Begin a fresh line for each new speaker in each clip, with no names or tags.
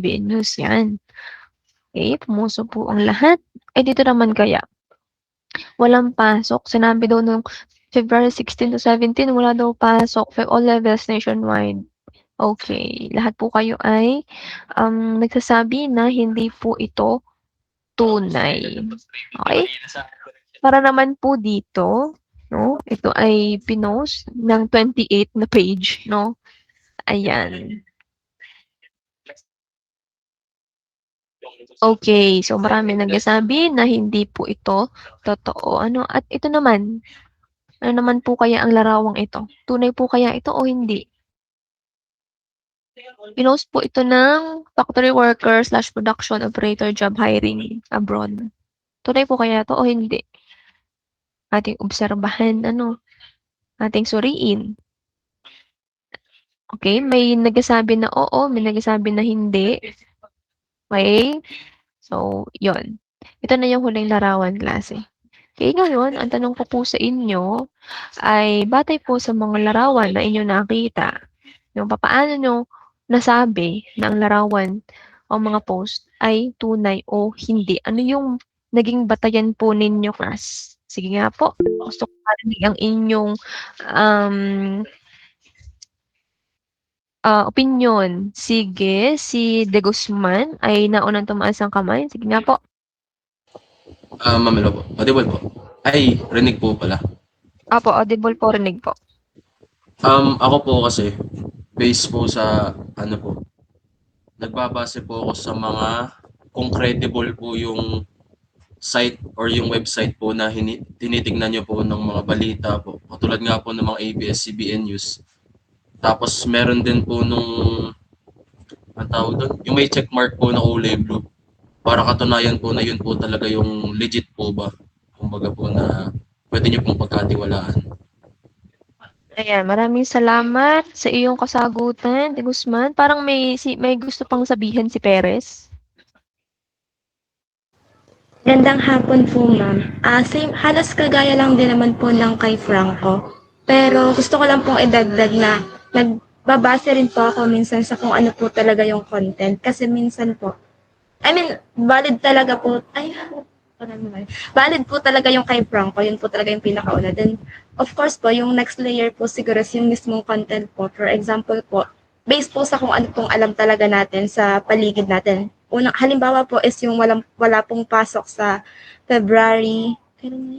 ABS News yan. Okay, pumuso po ang lahat. Dito naman kaya, walang pasok. Sinabi daw nung February 16 to 17, wala daw pasok for all levels nationwide. Okay, lahat po kayo ay nagsasabi na hindi po ito tunay. Okay? Para naman po dito, no, ito ay pinost ng 28 na page, no? Ayan. Okay, so marami nagsasabi na hindi po ito totoo. At ito naman, ano naman po kaya ang larawang ito? Tunay po kaya ito o hindi? Pinost po ito ng factory worker / production operator job hiring abroad. Tunay po kaya ito o hindi? Ating obserbahan, ating suriin. Okay, may nagsasabi na oo, may nagsasabi na hindi. Okay? So, yon. Ito na yung huling larawan, klase. Okay, ngayon, ang tanong ko po sa inyo ay batay po sa mga larawan na inyo nakita, yung papaano nyo nasabi na ang larawan o mga post ay tunay o hindi. Ano yung naging batayan po ninyo, class? Sige nga po, gusto ko marinig ang inyong opinyon. Sige, si De Guzman ay naunang tumaas ang kamay. Sige nga po.
Ma'am, hello po. Audible po. Ay, rinig po pala.
Apo, audible po, rinig po.
Ako po kasi, based po sa, nagbabase po ako sa mga, kung credible po yung site or yung website po na tinitignan nyo po ng mga balita po. Katulad nga po ng mga ABS-CBN News. Tapos meron din po nung, ang tawag doon, yung may checkmark po na kulay blue. Para katunayan po na yun po talaga yung legit po ba. Kumbaga po na pwede nyo pong pagkatiwalaan.
Ayan, maraming salamat sa iyong kasagutan, De Guzman. Parang may gusto pang sabihin si Perez.
Gandang hapon po, ma'am. Same, halos kagaya lang din naman po ng kay Franco. Pero gusto ko lang pong idagdag na nagbabase rin po ako minsan sa kung ano po talaga yung content. Kasi minsan po, valid talaga po, valid po talaga yung kay Franco, yun po talaga yung pinakauna. Then, of course po, yung next layer po siguro is yung mismong content po. For example po, based po sa kung ano pong alam talaga natin sa paligid natin. Halimbawa po is yung wala pong pasok sa February,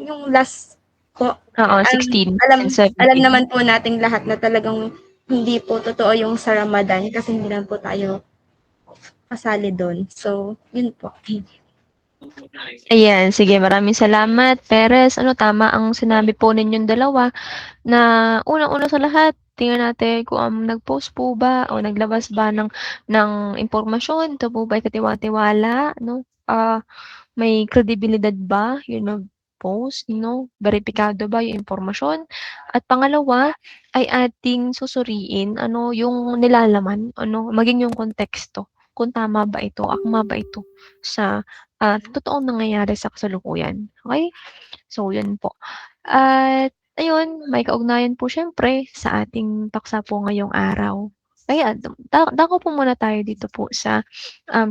yung last po.
Oo, 16 and 17.
Alam naman po nating lahat na talagang hindi po totoo yung sa Ramadan kasi hindi naman po tayo kasali doon. So, yun po.
Ayan, sige, maraming salamat, Perez. Tama ang sinabi po ninyong dalawa na unang-una sa lahat, tingnan natin kung nag-post po ba o naglabas ba ng impormasyon. Ito po ba ay katiwa-tiwala, no? May kredibilidad ba yung nag-post, no? Beripikado ba yung impormasyon? At pangalawa ay ating susuriin yung nilalaman, maging yung konteksto. Kung tama ba ito, akma ba ito sa totoong nangyayari sa kasalukuyan. Okay? So, yun po. At ayun, may kaugnayan po siyempre sa ating paksa po ngayong araw. Kaya, dako po muna tayo dito po sa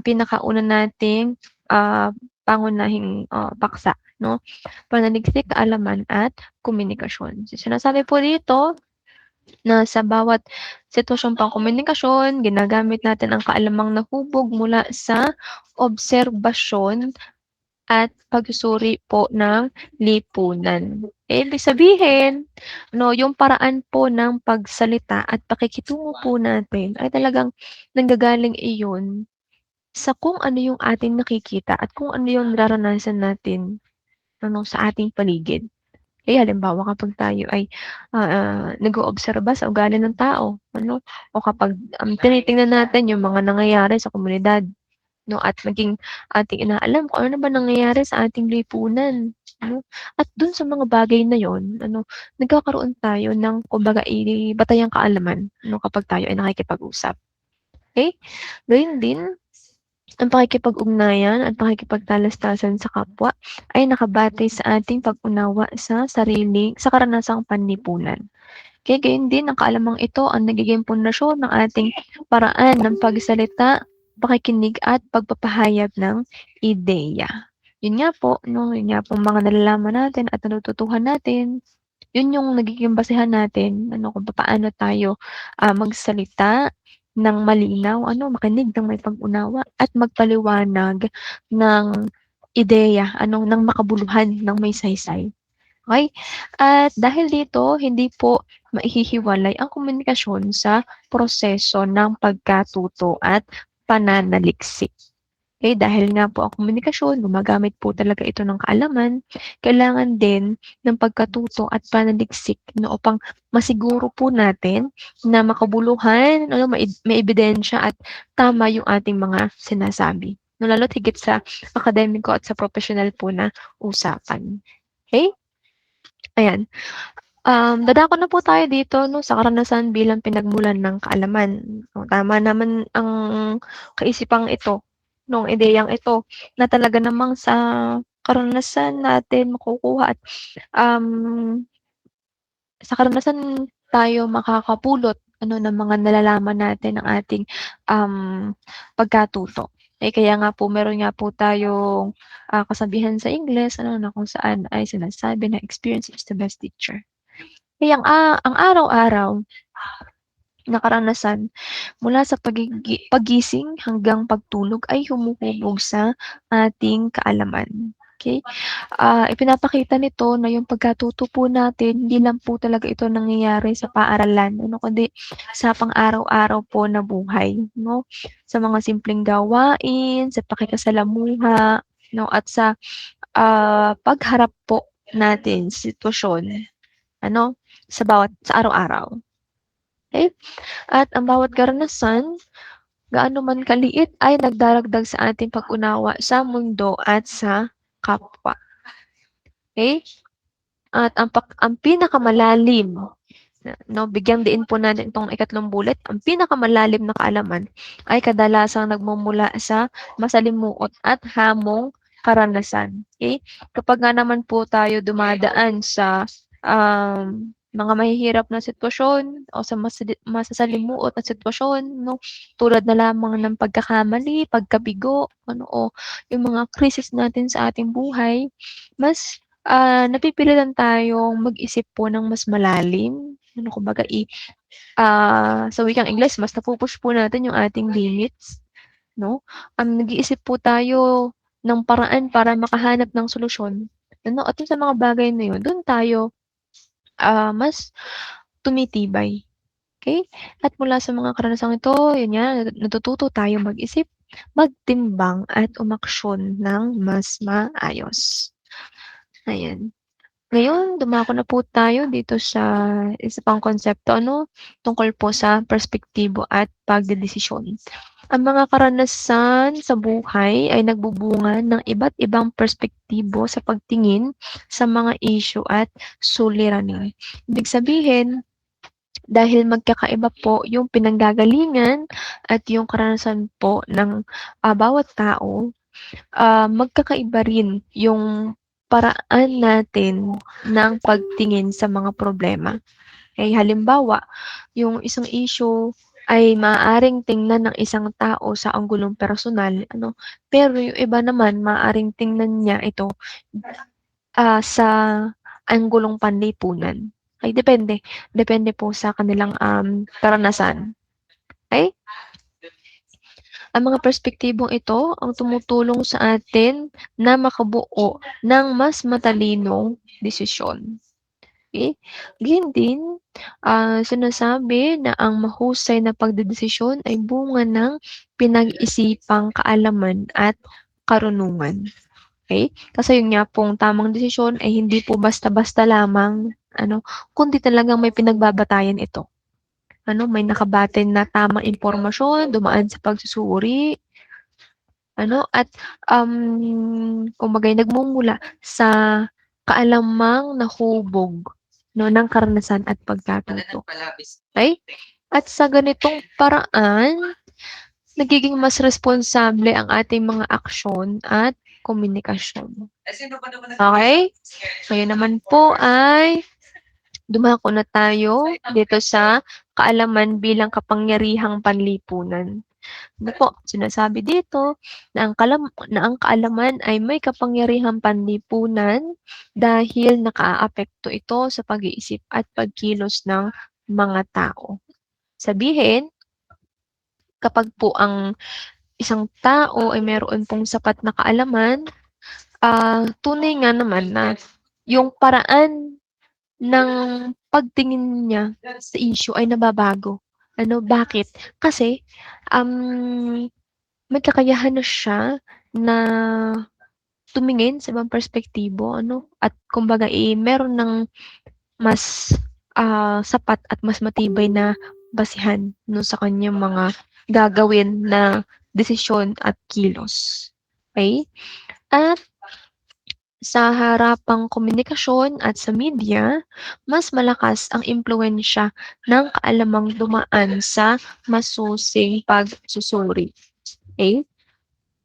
pinakauna nating pangunahing paksa, no? Pananaliksik, kaalaman at komunikasyon. So, sinasabi po dito na sa bawat sitwasyong pangkomunikasyon, ginagamit natin ang kaalamang nahubog mula sa obserbasyon at pagsusuri po ng lipunan. Ibig sabihin, yung paraan po ng pagsalita at pakikitungo po natin ay talagang nanggagaling iyon sa kung ano yung ating nakikita at kung ano yung nararanasan natin sa ating paligid. Halimbawa kapag tayo ay nag-oobserba sa ugali ng tao, o kapag tinitingnan natin yung mga nangyayari sa komunidad, at maging ating inaalam kung ano ba nangyayari sa ating lipunan, At dun sa mga bagay na yon, nagkakaroon tayo ng kumbaga batayang kaalaman, kapag tayo ay nakikipag-usap. Okay? Gayun din, ang pakikipag-ugnayan at pakikipagtalastasan sa kapwa ay nakabatay sa ating pag-unawa sa karanasang panlipunan. Kaya gayon din ang kaalamang ito ang nagiging pundasyon ng ating paraan ng pagsalita pakikinig at pagpapahayag ng ideya. Yun nga po, no, yun nga pong mga nalalaman natin at natututuhan natin, yun yung nagiging basehan natin, ano, kung paano tayo magsalita ng malinaw, ano, makinig ng may pag-unawa at magpaliwanag ng ideya, ano, ng makabuluhan, ng may saysay. Okay? At dahil dito, hindi po maihihiwalay ang komunikasyon sa proseso ng pagkatuto at pananaliksik. Okay, dahil nga po ang komunikasyon, gumagamit po talaga ito ng kaalaman, kailangan din ng pagkatuto at pananaliksik, no, upang masiguro po natin na makabuluhan, ano, may ebidensya at tama yung ating mga sinasabi. No, lalo't higit sa akademiko at sa professional po na usapan. Okay? Ayan. Dadako na po tayo dito, no, sa karanasan bilang pinagmulan ng kaalaman. No, tama naman ang kaisipang ito, nung ideyang ito, na talaga namang sa karanasan natin makukuha at sa karanasan tayo makakapulot, ano, ng mga nalalaman natin ng ating pagkatuto. Kaya nga po meron nga po tayong kasabihan sa Ingles, ano, na kung saan ay sinasabi na experience is the best teacher. Kaya ang araw-araw na karanasan mula sa paggising hanggang pagtulog ay humuhubog sa ating kaalaman. Okay? Ipinapakita nito na yung pagkatuto po natin, hindi lang po talaga ito nangyayari sa paaralan, ano, kundi sa pang-araw-araw po na buhay, no? Sa mga simpleng gawain, sa pakikisalamuha, no, at sa pagharap po natin sa sitwasyon, ano, sa araw-araw. Okay? At ang bawat karanasan, gaano man kaliit, ay nagdaragdag sa ating pag-unawa sa mundo at sa kapwa. Okay? At ang pinakamalalim, no, bigyang diin po natin itong ikatlong bullet, ang pinakamalalim na kaalaman ay kadalasang nagmumula sa masalimuot at hamong karanasan. Okay? Kapag nga naman po tayo dumadaan sa mga mahihirap na sitwasyon o sa masasalimuot na sitwasyon, no, tulad na lamang ng pagkakamali, pagkabigo, ano, o yung mga krisis natin sa ating buhay, mas napipilitan tayong mag-isip po ng mas malalim, ano, kumbaga sa wikang Ingles, mas napu-push po natin yung ating limits, no? Nag-iisip po tayo ng paraan para makahanap ng solusyon, ano, at sa mga bagay na yun, dun tayo mas tumitibay. Okay? At mula sa mga karanasang ito, yun nga, natututo tayo mag-isip, magtimbang at umaksyon ng mas maayos. Ayan. Ngayon, dumako na po tayo dito sa isa pang konsepto, ano, tungkol po sa perspektibo at pagdedesisyon. Ang mga karanasan sa buhay ay nagbubunga ng iba't ibang perspektibo sa pagtingin sa mga issue at suliranin. Ibig sabihin, dahil magkakaiba po yung pinanggagalingan at yung karanasan po ng bawat tao, magkakaiba rin yung paraan natin ng pagtingin sa mga problema. Okay, halimbawa, yung isang issue ay maaaring tingnan ng isang tao sa anggulong personal, ano, pero yung iba naman maaaring tingnan niya ito sa anggulong panlipunan. Okay, depende po sa kanilang karanasan. Okay? Ang mga perspektibong ito ang tumutulong sa atin na makabuo ng mas matalinong desisyon. Okay? Gayun din, sinasabi na ang mahusay na pagdedesisyon ay bunga ng pinag-isipang kaalaman at karunungan. Okay? Kasi yun nga pong tamang desisyon ay hindi po basta-basta lamang, ano, kundi talagang may pinagbabatayan ito. Ano, may nakabatay na tamang impormasyon, dumaan sa pagsusuri, ano, at kumbaga'y nagmumula sa kaalamang nahubog, no, ng karanasan at pagkatuto. Okay? At sa ganitong paraan, nagiging mas responsable ang ating mga aksyon at komunikasyon. Okay? Ngayon naman po ay dumako na tayo dito sa kaalaman bilang kapangyarihang panlipunan. Ano po, sinasabi dito na ang kaalaman ay may kapangyarihang panlipunan dahil nakaaapekto ito sa pag-iisip at pagkilos ng mga tao. Sabihin, kapag po ang isang tao ay meron pong sapat na kaalaman, tunay nga naman na yung paraan ng pagtingin niya sa issue ay nababago. Ano, bakit? Kasi, may kakayahan na siya na tumingin sa ibang perspektibo ano, at kumbaga, meron ng mas, sapat at mas matibay na basehan 'no, sa kanyang mga gagawin na desisyon at kilos. Okey? At sa harapang komunikasyon at sa media, mas malakas ang impluwensya ng kaalamang dumaan sa masusing pagsusuri. Okey?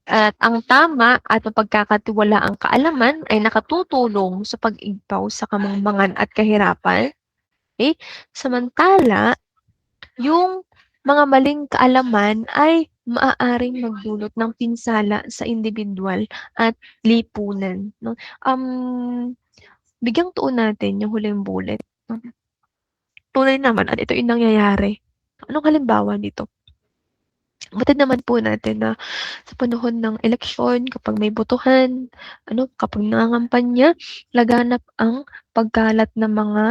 At ang tama at mapagkakatiwalaang kaalaman ay nakatutulong sa pag-igpaw sa kamangmangan at kahirapan. Okey? Samantala, yung mga maling kaalaman ay maaaring magdulot ng pinsala sa individual at lipunan 'no. Bigyang tuon natin yung huling bullet. Tunay naman at ito yung nangyayari. Anong halimbawa nito? Batid naman po natin na sa panahon ng eleksyon kapag may botohan, ano, kapag nangangampanya, laganap ang pagkalat ng mga,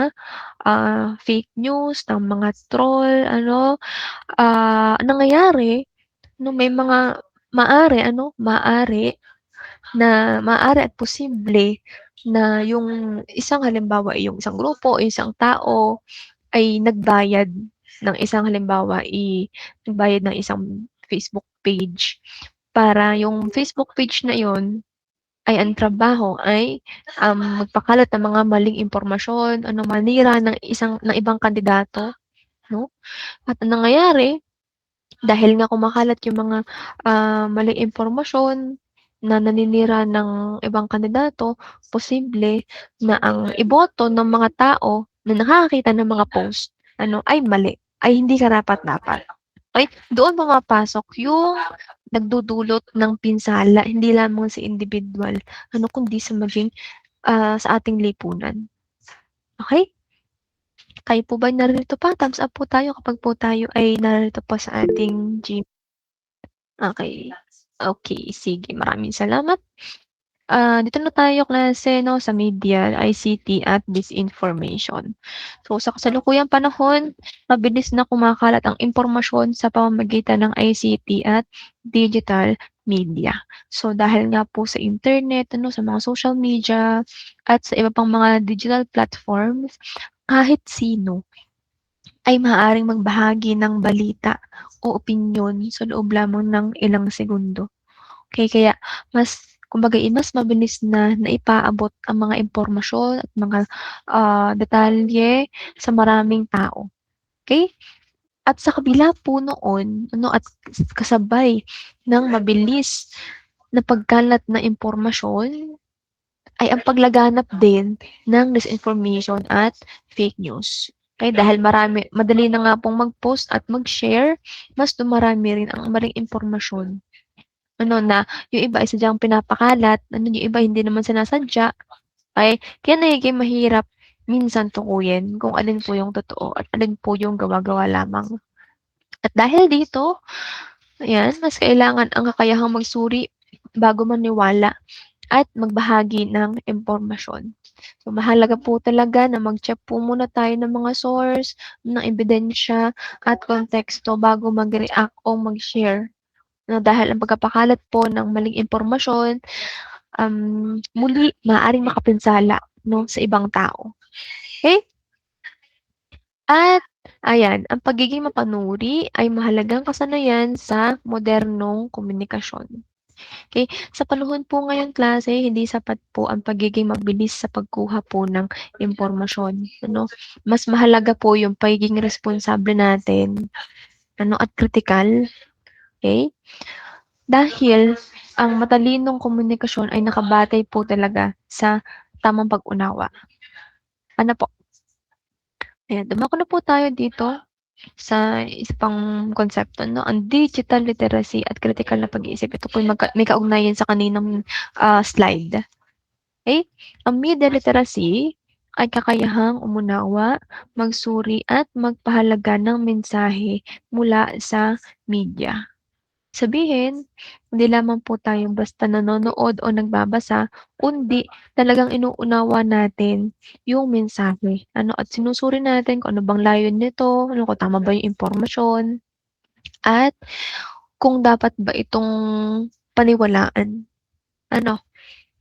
fake news, ng mga troll ano. Ang nangyayari 'no, may mga maaari at posible na yung isang halimbawa ay yung isang grupo, isang tao ay nagbayad ng isang Facebook page para yung Facebook page na yun ay ang trabaho ay, magpakalat ng mga maling impormasyon, ano, manira ng ibang kandidato 'no. At ang nangyayari dahil nga kumakalat yung mga, maling impormasyon na naninira ng ibang kandidato, posible na ang iboto ng mga tao na nakakakita ng mga post ano, ay mali, ay hindi karapat-dapat. Okey, doon pumapasok yung nagdudulot ng pinsala hindi lamang sa individual ano, kundi sa maging, sa ating lipunan. Okey? Kayo po ba'y naririto pa? Thumbs up po tayo kapag po tayo ay narito po sa ating okey. Okey, sige maraming salamat. Dito na tayo klase 'no, sa media, ICT at disinformation. So, sa kasalukuyang panahon, mabilis na kumakalat ang impormasyon sa pamamagitan ng ICT at digital media. So, dahil nga po sa internet ano, sa mga social media at sa iba pang mga digital platforms, kahit sino ay maaaring magbahagi ng balita o opinyon sa loob lamang ng ilang segundo. Okey, kaya mas mabilis na naipaabot ang mga impormasyon at mga, detalye sa maraming tao, okey? At sa kabila po noon ano at kasabay ng mabilis na pagkalat ng impormasyon, ay ang paglaganap din ng disinformation at fake news. Okey, dahil madali na nga pong mag-post at mag-share, mas dumarami rin ang maling impormasyon. Ano na yung iba ay sadyang pinapakalat, ano yung iba hindi naman sinasadya, ay kaya nagiging mahirap minsan tukuyin kung alin po yung totoo at alin po yung gawa-gawa lamang. At dahil dito, ayan, mas kailangan ang kakayahang magsuri bago maniwala at magbahagi ng impormasyon. So, mahalaga po talaga na mag-check po muna tayo ng mga source, ng ebidensya at konteksto bago mag-react o mag-share. No, dahil ang pagpapakalat po ng maling impormasyon, muli maaaring makapinsala 'no, sa ibang tao. Okay? At ayan, ang pagiging mapanuri ay mahalagang kasanayan sa modernong komunikasyon. Okay? Sa panahon po ngayon klase, hindi sapat po ang pagiging mabilis sa pagkuha po ng impormasyon, ano. Mas mahalaga po yung pagiging responsable natin ano, at kritikal, okay? Dahil ang matalinong komunikasyon ay nakabatay po talaga sa tamang pag-unawa. Ano po? Ayan, dumako na po tayo dito sa isa pang konsepto 'no, ang digital literacy at kritikal na pag-iisip. Ito po yung may kaugnayan sa kaninang, slide. Okay? Ang media literacy ay kakayahang umunawa, magsuri at magpahalaga ng mensahe mula sa media. Sabihin, hindi lamang po tayo basta nanonood o nagbabasa, kundi talagang inuunawa natin yung mensahe. At sinusuri natin kung ano bang layon nito, kung tama ba yung impormasyon, at kung dapat ba itong paniwalaan. Ano,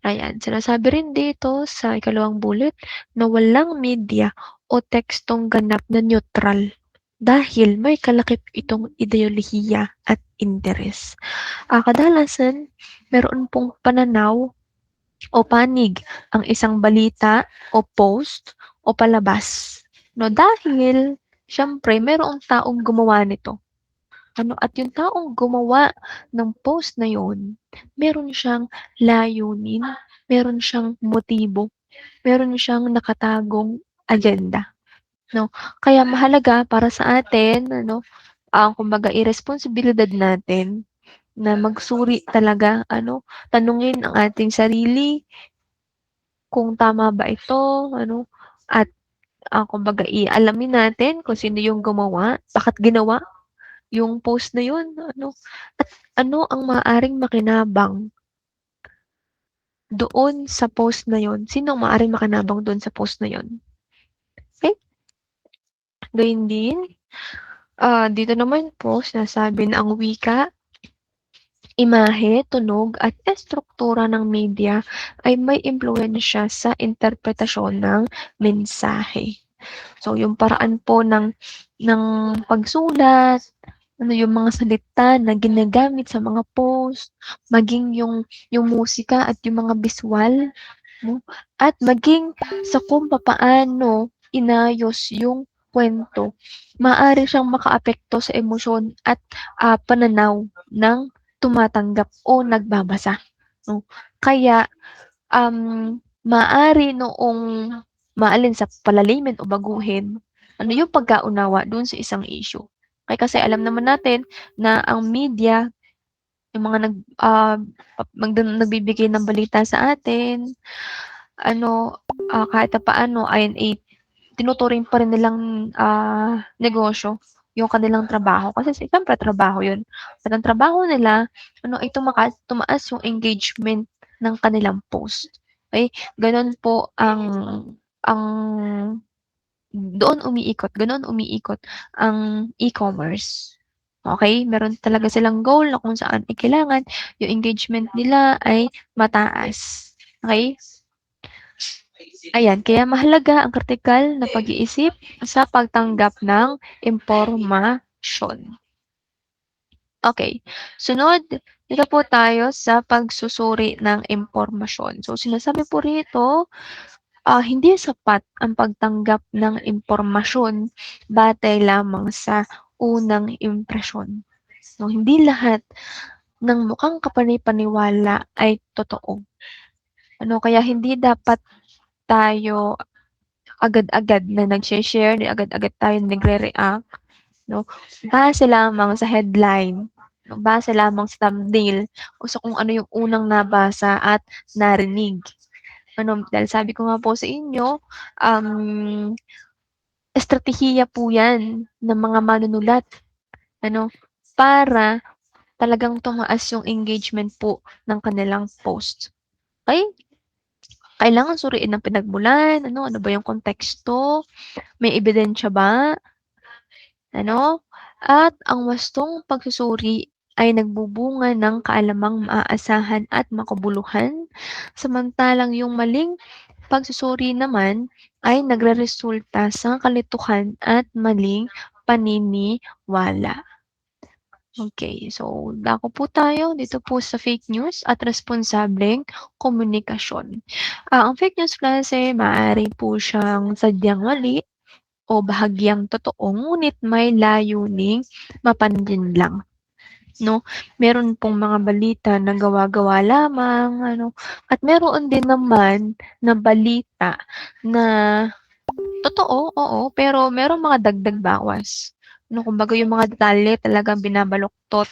Ayan, sinasabi rin dito sa ikalawang bullet na walang media o tekstong ganap na neutral dahil may kalakip itong ideolohiya at interes. Kadalasan, meron pong pananaw o panig ang isang balita o post o palabas. No, dahil, syempre, merong taong gumawa nito. At yung taong gumawa ng post na yun, meron siyang layunin, meron siyang motibo, meron siyang nakatagong agenda, 'no? Kaya mahalaga para sa atin ang kumbaga iresponsibilidad natin na magsuri talaga tanungin ang ating sarili kung tama ba ito at, kumbaga alamin natin kung sino yung gumawa, bakit ginawa yung post na yun, at ano ang maaaring makinabang doon sa post na yun, sino ang maaaring makinabang doon sa post na yun. Okay? Gayun din, dito naman po sinasabi na ang wika, imahe, tunog at estruktura ng media ay may impluwensya sa interpretasyon ng mensahe. So yung paraan po ng pagsulat, yung mga salita na ginagamit sa mga post, maging yung musika at yung mga visual, no? At maging sa kung papaano inayos yung kwento, maaari siyang makaapekto sa emosyon at pananaw ng tumatanggap o nagbabasa. No? Kaya maaari noong maalin sa palalimin o baguhin yung pagkaunawa dun sa isang issue. Kasi alam naman natin na ang media, yung mga nagbibigay ng balita sa atin, kahit papaano ay tinuturing pa rin nilang negosyo yung kanilang trabaho. Kasi siyempre trabaho yun. At ang trabaho nila, ay tumaas yung engagement ng kanilang post. Okay? Ganon po ganoon umiikot ang e-commerce. Okay? Meron talaga silang goal na kung saan kailangan yung engagement nila ay mataas. Okay? Ayan, kaya mahalaga ang kritikal na pag-iisip sa pagtanggap ng impormasyon. Okay, sunod, dito po tayo sa pagsusuri ng impormasyon. So, sinasabi po rito, hindi sapat ang pagtanggap ng impormasyon batay lamang sa unang impresyon. So, hindi lahat ng mukhang kapani-paniwala ay totoo. Kaya hindi dapat tayo agad-agad na nag-share, agad-agad tayo nagre-react, base lamang sa headline, base lamang sa thumbnail, o sa kung ano yung unang nabasa at narinig. Dahil sabi ko nga po sa inyo, estratehiya po yan ng mga manunulat, para talagang tumaas yung engagement po ng kanilang post. Okay? Kailangan suriin ng pinagmulan, ano ba yung konteksto, may ebidensya ba, at ang wastong pagsusuri ay nagbubunga ng kaalamang maaasahan at makabuluhan, samantalang yung maling pagsusuri naman ay nagreresulta sa kalituhan at maling paniniwala. Okay, so dako po tayo dito po sa fake news at responsableng komunikasyon. Ang fake news kasi maaari po siyang sadyang mali o bahagyang totoo ngunit may layuning mapansin lang. Meron pong mga balita na gawa-gawa lamang, at meron din naman na balita na totoo, oo, pero merong mga dagdag bawas. No, kumbaga yung mga detalye talagang binabaluktot.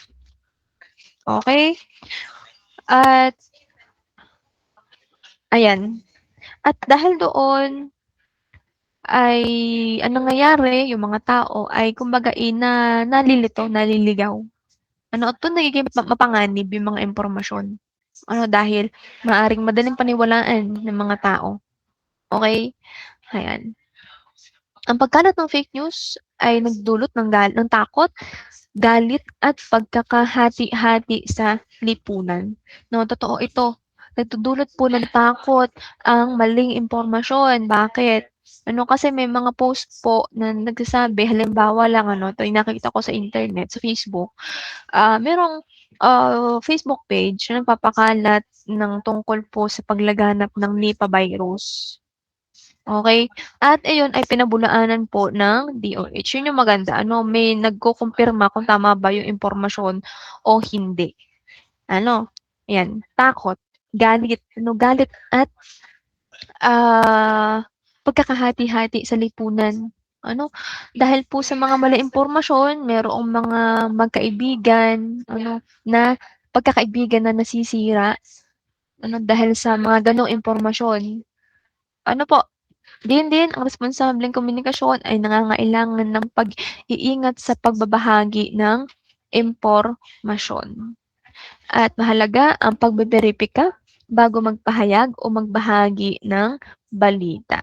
Okay? At ayan. At dahil doon ay anong nangyayari, yung mga tao ay kumbaga, nalilito, naliligaw. Ano, at dun nagiging mapanganib yung mga impormasyon. Ano, dahil maaaring madaling paniwalaan ng mga tao. Okay? Ayan. Ang pagkalat ng fake news ay nagdulot ng takot, galit at pagkakahati-hati sa lipunan. No, totoo ito. Nagdudulot po ng takot ang maling impormasyon. Bakit? Ano, kasi may mga post po na nagsasabi, halimbawa lang ano, ito yung nakita ko sa internet, sa Facebook. Merong Facebook page na nagpapakalat ng tungkol po sa paglaganap ng Nipah virus. Okay? At ayun ay pinabulaanan po ng DOH. Yun yung maganda, ano, may nagkukumpirma kung tama ba yung impormasyon o hindi. Ano, ayan, takot, galit at pagkakahati-hati sa lipunan. Ano, dahil po sa mga maling impormasyon, merong mga magkaibigan, ano, na pagkakaibigan na nasisira, ano, dahil sa mga gano'ng impormasyon. Ano po, din ang responsableng komunikasyon ay nangangailangan ng pag-iingat sa pagbabahagi ng impormasyon. At mahalaga ang pagbeberipika bago magpahayag o magbahagi ng balita.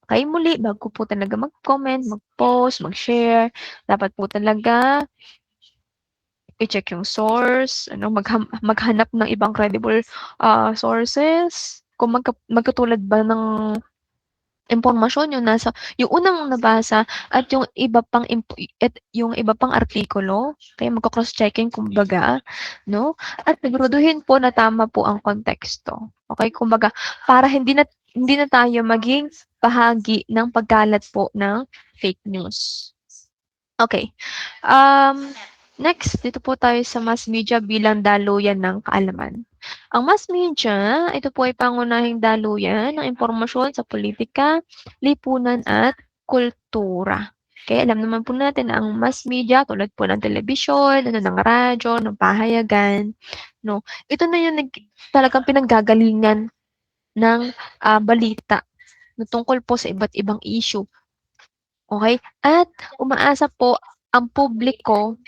Okay, muli, bago po talaga mag-comment, mag-post, mag-share, dapat po talaga i-check yung source, ano, maghanap ng ibang credible sources, kung magkatulad ba ng impormasyon yung unang nabasa at yung iba pang yung iba pang artikulo, kaya magko-cross-checking kumbaga, 'no? At siguraduhin po na tama po ang konteksto. Okay, kumbaga para hindi na tayo maging bahagi ng pagkalat po ng fake news. Okay, next dito po tayo sa mass media bilang daluyan ng kaalaman. Ang mass media, ito po ay pangunahing daluyan ng impormasyon sa politika, lipunan at kultura. Kaya alam naman po natin na ang mass media tulad po ng telebisyon, ano, ng radyo, ng pahayagan, no. Ito na yung talagang pinanggagalingan ng balita na tungkol po sa iba't ibang issue. Okay? At umaasa po ang publiko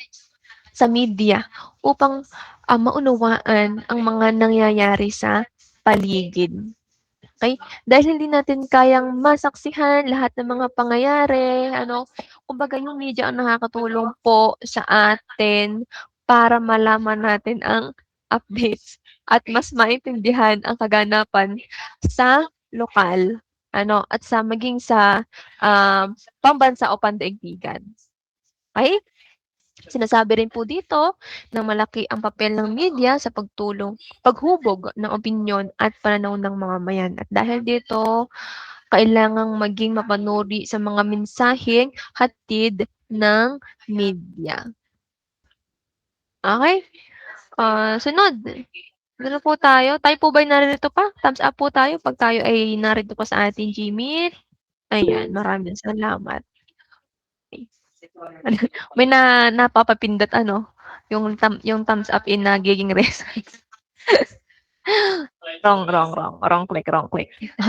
sa media upang maunawaan ang mga nangyayari sa paligid. Okay? Dahil hindi natin kayang masaksihan lahat ng mga pangyayari, ano, kumbaga yung media ang nakakatulong po sa atin para malaman natin ang updates at mas maintindihan ang kaganapan sa lokal, ano, at sa maging sa pambansa o pandaigdigan. Okay? Sinasabi rin po dito na malaki ang papel ng media sa paghubog ng opinyon at pananaw ng mga mamayan. At dahil dito, kailangang maging mapanuri sa mga mensaheng hatid ng media. Okay? Sunod. Ano po tayo? Tayo po ba'y narito pa? Thumbs up po tayo pag tayo ay narito pa sa ating Gmeet. Ayan, maraming salamat. May napapapindot ano, yung thumbs up in nagiging results. Wrong click.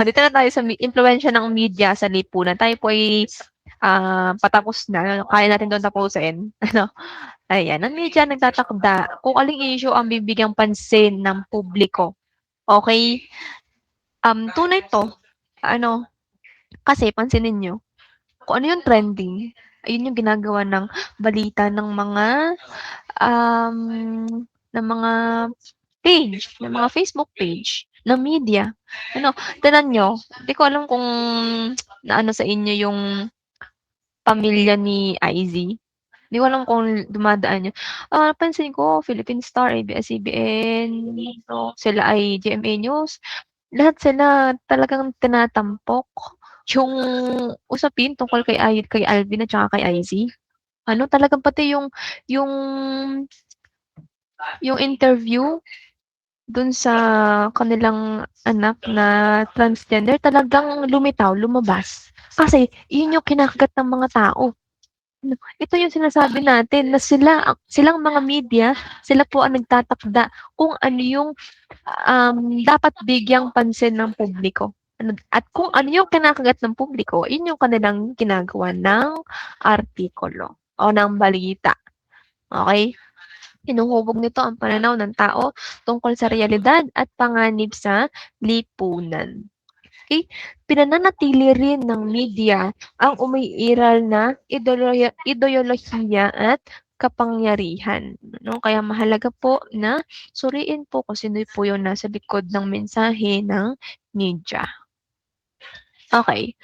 Dito na tayo sa impluwensya ng media sa lipunan. Tayo po ay patapos na. Kaya natin doon tapusin. Ano? Ayan, ang media nagtatakda kung aling issue ang bibigyang pansin ng publiko. Okay? Tunay to. Ano? Kasi pansinin nyo, kung ano yung trending, ayun yung ginagawa ng balita ng mga page, ng mga Facebook page ng media. Ano, tignan nyo, di ko alam kung naano sa inyo yung pamilya ni IZ. Di ko alam kung dumadaan yun. Napansin ko, Philippine Star, ABS-CBN, no, sila ay GMA News. Lahat sila talagang tinatampok yung usapin tungkol kay Alvin at saka kay IZ. Ano, talagang pati yung interview dun sa kanilang anak na transgender talagang lumabas. Kasi yun yung kinakagat ng mga tao. Ito yung sinasabi natin na silang mga media, sila po ang nagtatakda kung ano yung, dapat bigyang pansin ng publiko. At kung ano yung kinakagat ng publiko, yun yung kanilang ginagawa ng artikulo o ng balita, okey? Hinuhubog nito ang pananaw ng tao tungkol sa realidad at panganib sa lipunan. Okay? Pinananatili rin ng media ang umiiral na ideolohiya at kapangyarihan. No? Kaya mahalaga po na suriin po kung sino po yung nasa likod ng mensahe ng media. Okay.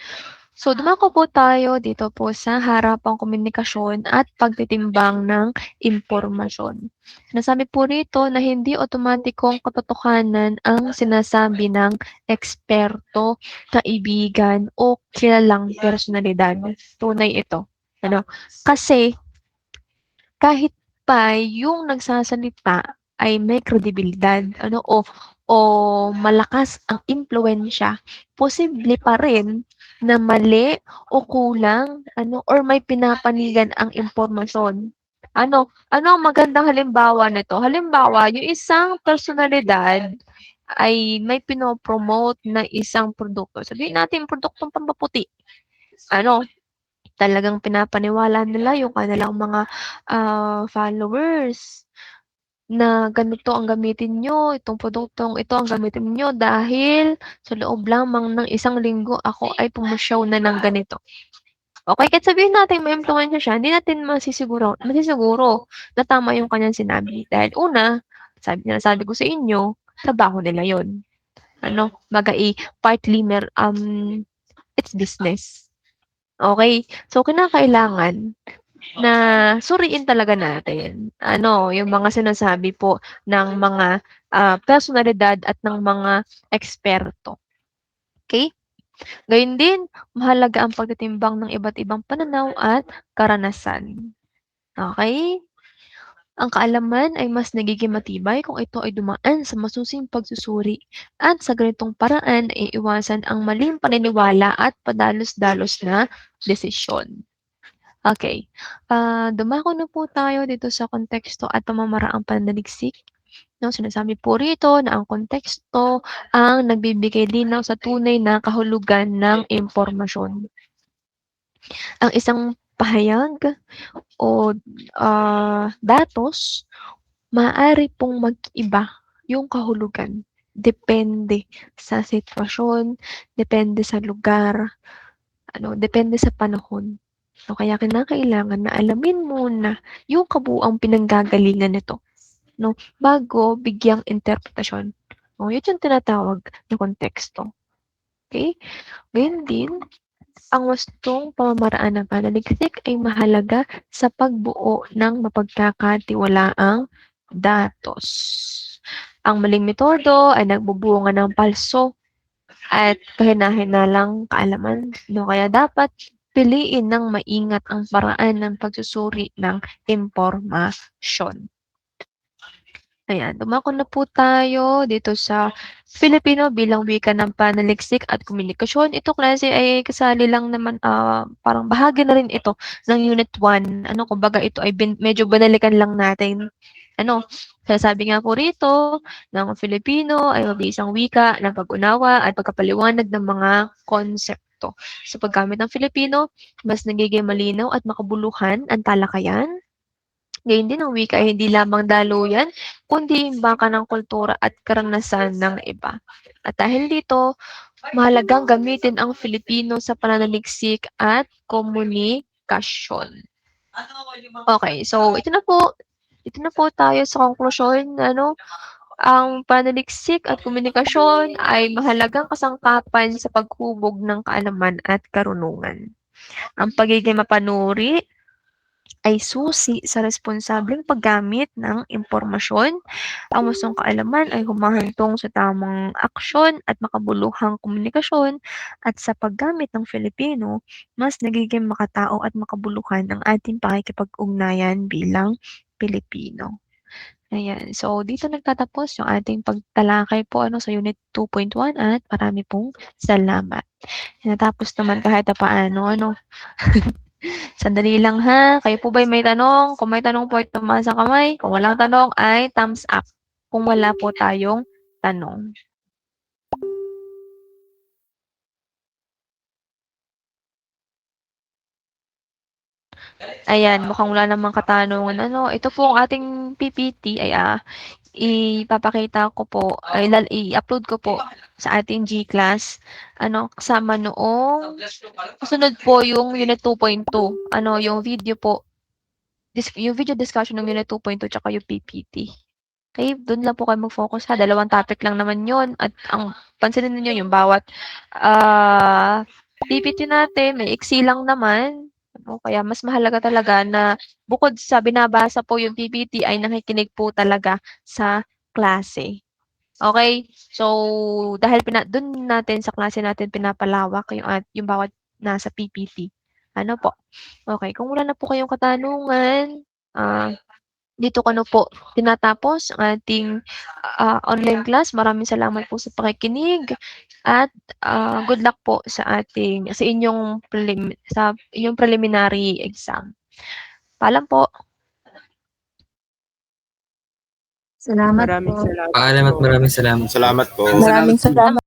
So, dumako po tayo dito po sa harapang komunikasyon at pagtitimbang ng impormasyon. Sinasabi po rito na hindi otomatikong katotohanan ang sinasabi ng eksperto, kaibigan, o kilalang personalidad. Tunay ito. Ano? Kasi kahit pa yung nagsasalita ay may kredibilidad, o malakas ang impluwensya, posible pa rin na mali o kulang or may pinapanigan ang impormasyon. Ano ang magandang halimbawa nito? Halimbawa, yung isang personalidad ay may pino-promote na isang produkto. Sabihin natin produktong pampaputi. Talagang pinapaniwala nila yung kanilang mga, followers na ganito ang gamitin niyo, itong produktong ito ang gamitin niyo dahil sa loob lamang ng isang linggo ako ay pumosyaw na ng ganito. Okey, kahit sabihin nating maimpluwensiya siya, hindi natin masisiguro na tama yung kanyang sinabi. Dahil una, sabi ko sa inyo, trabaho nila yun. Kumbaga, partly it's business. Okey, so kinakailangan na suriin talaga natin, yung mga sinasabi po ng mga, personalidad at ng mga eksperto, okey? Gayun din, mahalaga ang pagtitimbang ng iba't ibang pananaw at karanasan, okey? Ang kaalaman ay mas nagiging matibay kung ito ay dumaan sa masusing pagsusuri at sa ganitong paraan ay iwasan ang maling paniniwala at padalos-dalos na desisyon. Okay. Dumako na po tayo dito sa konteksto at pamamaraang pananaliksik. No, sinasabi po rito na ang konteksto ang nagbibigay linaw sa tunay na kahulugan ng impormasyon. Ang isang pahayag o datos, maaari pong mag-iba yung kahulugan. Depende sa sitwasyon, depende sa lugar, depende sa panahon. So, kaya kinakailangan na alamin muna yung kabuuang pinanggagalingan nito, bago bigyang interpretasyon. Yun yung tinatawag na konteksto. Okay? Gayun din, ang wastong pamamaraan ng pananaliksik ay mahalaga sa pagbuo ng mapagkakatiwalaang datos. Ang maling metodo ay nagbubunga ng palso at kahina-hinalang kaalaman. Kaya dapat piliin ng maingat ang paraan ng pagsusuri ng impormasyon. Ayan, dumako na po tayo dito sa Filipino bilang wika ng pananaliksik at komunikasyon. Ito klase ay kasali lang naman, parang bahagi na rin ito ng Unit 1. Kumbaga ito ay medyo banalikan lang natin. Sasabi nga po rito ng Filipino ay mabisang wika ng pag-unawa at pagkapaliwanag ng mga konsepto. Sa paggamit ng Filipino, mas nagiging malinaw at makabuluhan ang talakayan. Gayun din ang wika ay hindi lamang daluyan, kundi imbaka ng kultura at karanasan ng iba. At dahil dito, mahalagang gamitin ang Filipino sa pananaliksik at komunikasyon. Okay, so ito na po tayo sa konklusyon. Ang pananaliksik at komunikasyon ay mahalagang kasangkapan sa paghubog ng kaalaman at karunungan. Ang pagiging mapanuri ay susi sa responsableng paggamit ng impormasyon. Ang wastong kaalaman ay humahantong sa tamang aksyon at makabuluhang komunikasyon, at sa paggamit ng Filipino, mas nagiging makatao at makabuluhan ang ating pakikipag-ugnayan bilang Pilipino. Ayan. So, dito nagtatapos yung ating pagtalakay po sa Unit 2.1 at marami pong salamat. Natapos naman kahit paano. Sandali lang ha. Kayo po ba'y may tanong? Kung may tanong po ay tumaas ang kamay. Kung walang tanong ay thumbs up. Kung wala po tayong tanong. Ayan, mukhang wala namang katanungan. Ano, ito po ang ating PPT ay ipapakita ko po, ay i-upload ko po sa ating G-class. Ano, kasama noong kasunod po yung Unit 2.2. Ano, yung video po, yung video discussion ng Unit 2.2 tsaka yung PPT. Okay, doon lang po kayo mag-focus ha. Dalawang topic lang naman yun. At ang pansinin niyo yung bawat PPT natin, may iksi lang naman. Ano, kaya mas mahalaga talaga na bukod sa binabasa po yung PPT ay nakikinig po talaga sa klase. Okay? So, dahil doon natin sa klase natin pinapalawak yung bawat nasa PPT. Ano po? Okay, kung wala na po kayong katanungan, dito ko na po tinatapos ang ating online class. Maraming salamat po sa pakikinig at good luck po sa inyong preliminary exam. Paalam po.
Salamat
Maraming
po.
salamat
Paalam at
po.
maraming salamat.
Salamat po.
Maraming salamat.